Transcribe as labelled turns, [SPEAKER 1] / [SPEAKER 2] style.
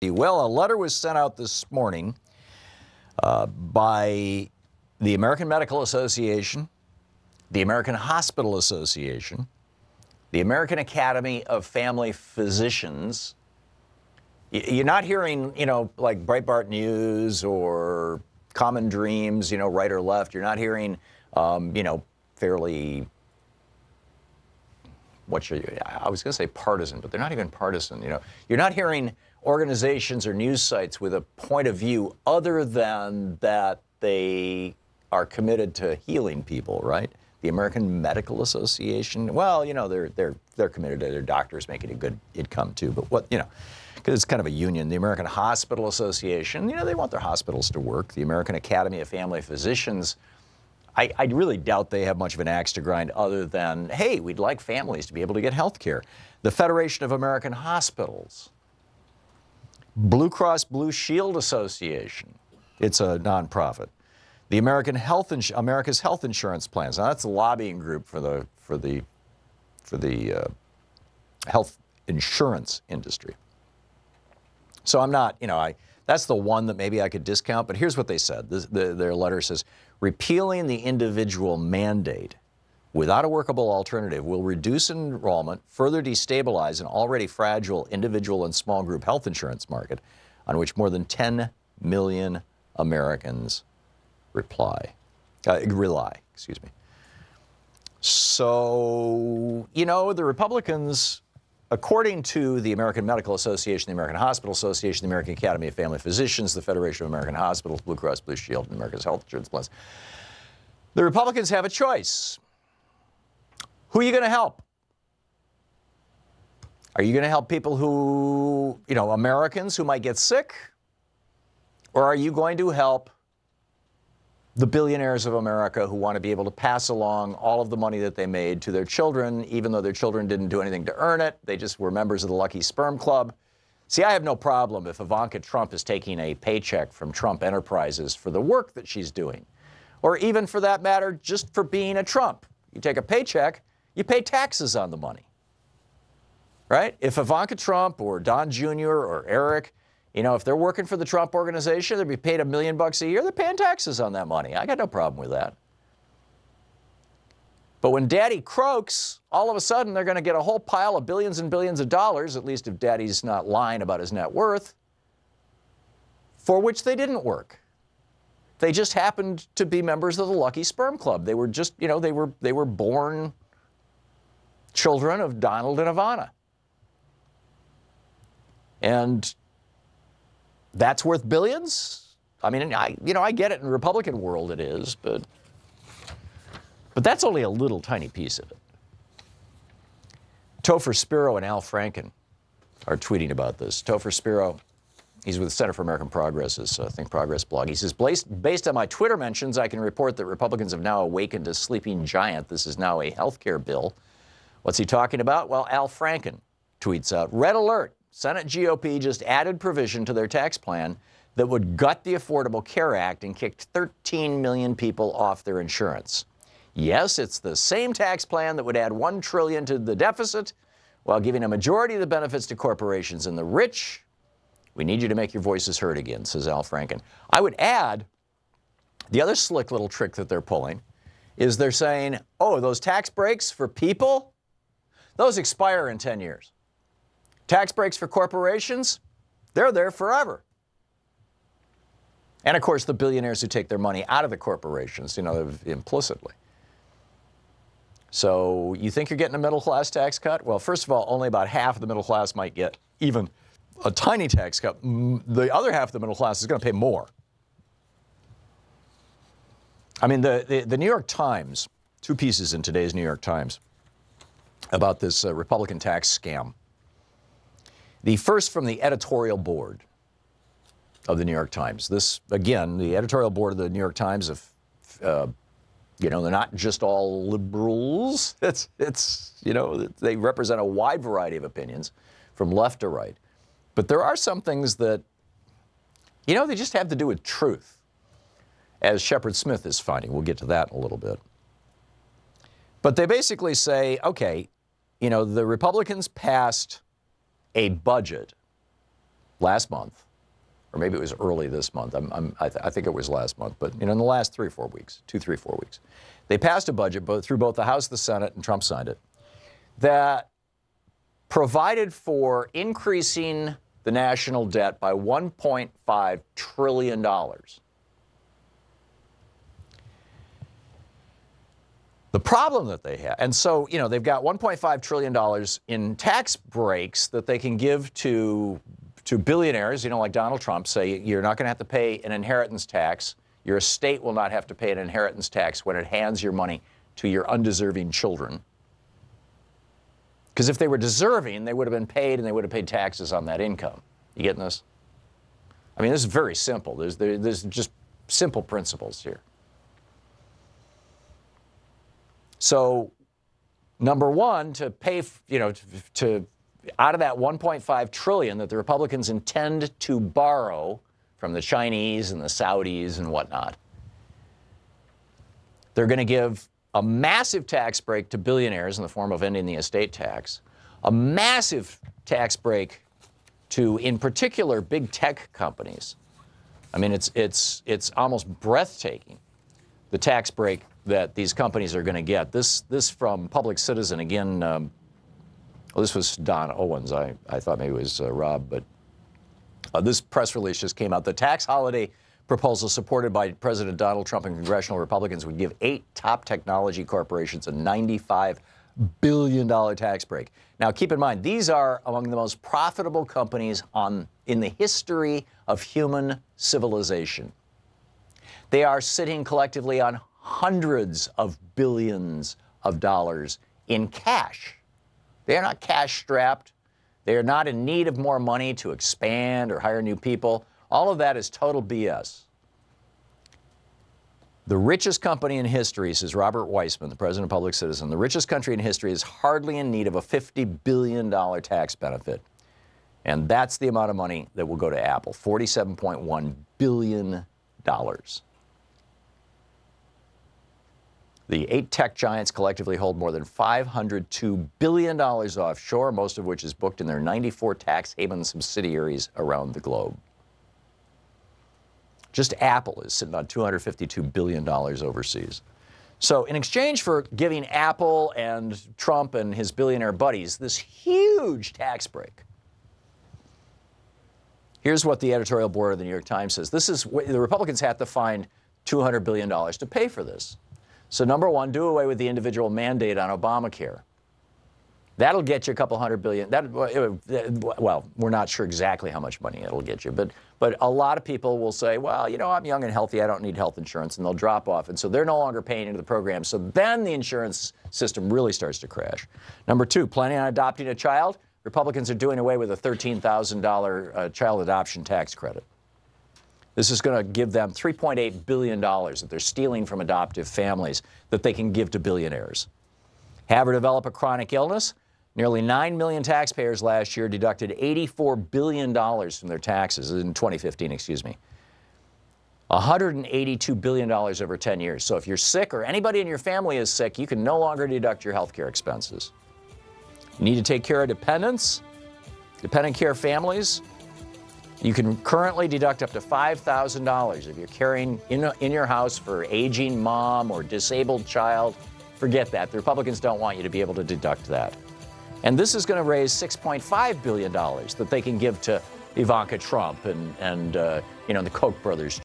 [SPEAKER 1] Well, a letter was sent out this morning by the American Medical Association, the American Hospital Association, the American Academy of Family Physicians. You're not hearing, like Breitbart News or Common Dreams, right or left. You're not hearing, fairly, I was going to say partisan, but they're not even partisan. You're not hearing organizations or news sites with a point of view other than that they are committed to healing people, right? The American Medical Association, well, they're committed to their doctors making a good income too, but because it's kind of a union. The American Hospital Association, they want their hospitals to work. The American Academy of Family Physicians, I really doubt they have much of an axe to grind other than, hey, we'd like families to be able to get health care. The Federation of American Hospitals, Blue Cross Blue Shield Association, it's a nonprofit. The America's Health Insurance Plans. Now that's a lobbying group for the health insurance industry. So I'm not, that's the one that maybe I could discount, but here's what they said. Their letter says, repealing the individual mandate without a workable alternative will reduce enrollment, further destabilize an already fragile individual and small group health insurance market on which more than 10 million Americans rely. So, the Republicans, according to the American Medical Association, the American Hospital Association, the American Academy of Family Physicians, the Federation of American Hospitals, Blue Cross Blue Shield, and America's Health Insurance Plans, the Republicans have a choice. Who are you going to help? Are you going to help people who, Americans who might get sick? Or are you going to help the billionaires of America who want to be able to pass along all of the money that they made to their children, even though their children didn't do anything to earn it? They just were members of the Lucky Sperm Club. See, I have no problem if Ivanka Trump is taking a paycheck from Trump Enterprises for the work that she's doing. Or even for that matter, just for being a Trump. You take a paycheck, you pay taxes on the money, right? If Ivanka Trump or Don Jr. or Eric, if they're working for the Trump organization, they'd be paid $1 million a year, they're paying taxes on that money. I got no problem with that. But when Daddy croaks, all of a sudden they're going to get a whole pile of billions and billions of dollars, at least if Daddy's not lying about his net worth, for which they didn't work. They just happened to be members of the Lucky Sperm Club. They were just, they were born children of Donald and Ivana. And that's worth billions? I mean, I get it in the Republican world it is, but that's only a little tiny piece of it. Topher Spiro and Al Franken are tweeting about this. Topher Spiro, he's with the Center for American Progress's Think Progress blog. He says, based on my Twitter mentions, I can report that Republicans have now awakened a sleeping giant. This is now a health care bill. What's he talking about? Well, Al Franken tweets out, red alert, Senate GOP just added provision to their tax plan that would gut the Affordable Care Act and kicked 13 million people off their insurance. Yes, it's the same tax plan that would add $1 trillion to the deficit while giving a majority of the benefits to corporations and the rich. We need you to make your voices heard again, says Al Franken. I would add, the other slick little trick that they're pulling is they're saying, oh, those tax breaks for people, those expire in 10 years. Tax breaks for corporations, they're there forever. And of course, the billionaires who take their money out of the corporations, implicitly. So you think you're getting a middle class tax cut? Well, first of all, only about half of the middle class might get even a tiny tax cut. The other half of the middle class is going to pay more. I mean, the New York Times, two pieces in today's New York Times about this Republican tax scam. The first from the editorial board of the New York Times. This, again, the editorial board of the New York Times, they're not just all liberals. They represent a wide variety of opinions from left to right. But there are some things that, they just have to do with truth, as Shepard Smith is finding. We'll get to that in a little bit. But they basically say, okay, the Republicans passed a budget last month, or maybe it was early this month. I think it was last month, but in the last 3 or 4 weeks, 2, 3, 4 weeks, they passed a budget through both the House and the Senate, and Trump signed it, that provided for increasing the national debt by $1.5 trillion. The problem that they have, and so, they've got $1.5 trillion in tax breaks that they can give to billionaires, like Donald Trump, say you're not going to have to pay an inheritance tax. Your estate will not have to pay an inheritance tax when it hands your money to your undeserving children. Because if they were deserving, they would have been paid, and they would have paid taxes on that income. You getting this? I mean, this is very simple. There's just simple principles here. So, number one, to pay, out of that $1.5 trillion that the Republicans intend to borrow from the Chinese and the Saudis and whatnot, they're going to give a massive tax break to billionaires in the form of ending the estate tax, a massive tax break to, in particular, big tech companies. I mean, it's almost breathtaking, the tax break that these companies are going to get. This from Public Citizen, again, well, this was Don Owens. I thought maybe it was Rob, but this press release just came out. The tax holiday proposal supported by President Donald Trump and congressional Republicans would give 8 top technology corporations a $95 billion tax break. Now, keep in mind, these are among the most profitable companies in the history of human civilization. They are sitting collectively on hundreds of billions of dollars in cash. They are not cash strapped. They are not in need of more money to expand or hire new people. All of that is total BS. The richest company in history, says Robert Weissman, the president of Public Citizen, the richest country in history is hardly in need of a $50 billion tax benefit. And that's the amount of money that will go to Apple, $47.1 billion. The 8 tech giants collectively hold more than $502 billion offshore, most of which is booked in their 94 tax haven subsidiaries around the globe. Just Apple is sitting on $252 billion overseas. So in exchange for giving Apple and Trump and his billionaire buddies this huge tax break, here's what the editorial board of the New York Times says. This is what the Republicans have to find $200 billion to pay for this. So number one, do away with the individual mandate on Obamacare. That'll get you a couple $100 billion. Well, we're not sure exactly how much money it'll get you, but a lot of people will say, well, I'm young and healthy, I don't need health insurance, and they'll drop off. And so they're no longer paying into the program. So then the insurance system really starts to crash. Number two, planning on adopting a child? Republicans are doing away with a $13,000 child adoption tax credit. This is going to give them $3.8 billion that they're stealing from adoptive families that they can give to billionaires. Have her develop a chronic illness? Nearly 9 million taxpayers last year deducted $84 billion from their taxes in 2015, excuse me. $182 billion over 10 years. So if you're sick or anybody in your family is sick, you can no longer deduct your health care expenses. You need to take care of dependents, dependent care families. You can currently deduct up to $5,000 if you're caring in your house for aging mom or disabled child. Forget that. The Republicans don't want you to be able to deduct that. And this is going to raise $6.5 billion that they can give to Ivanka Trump and the Koch brothers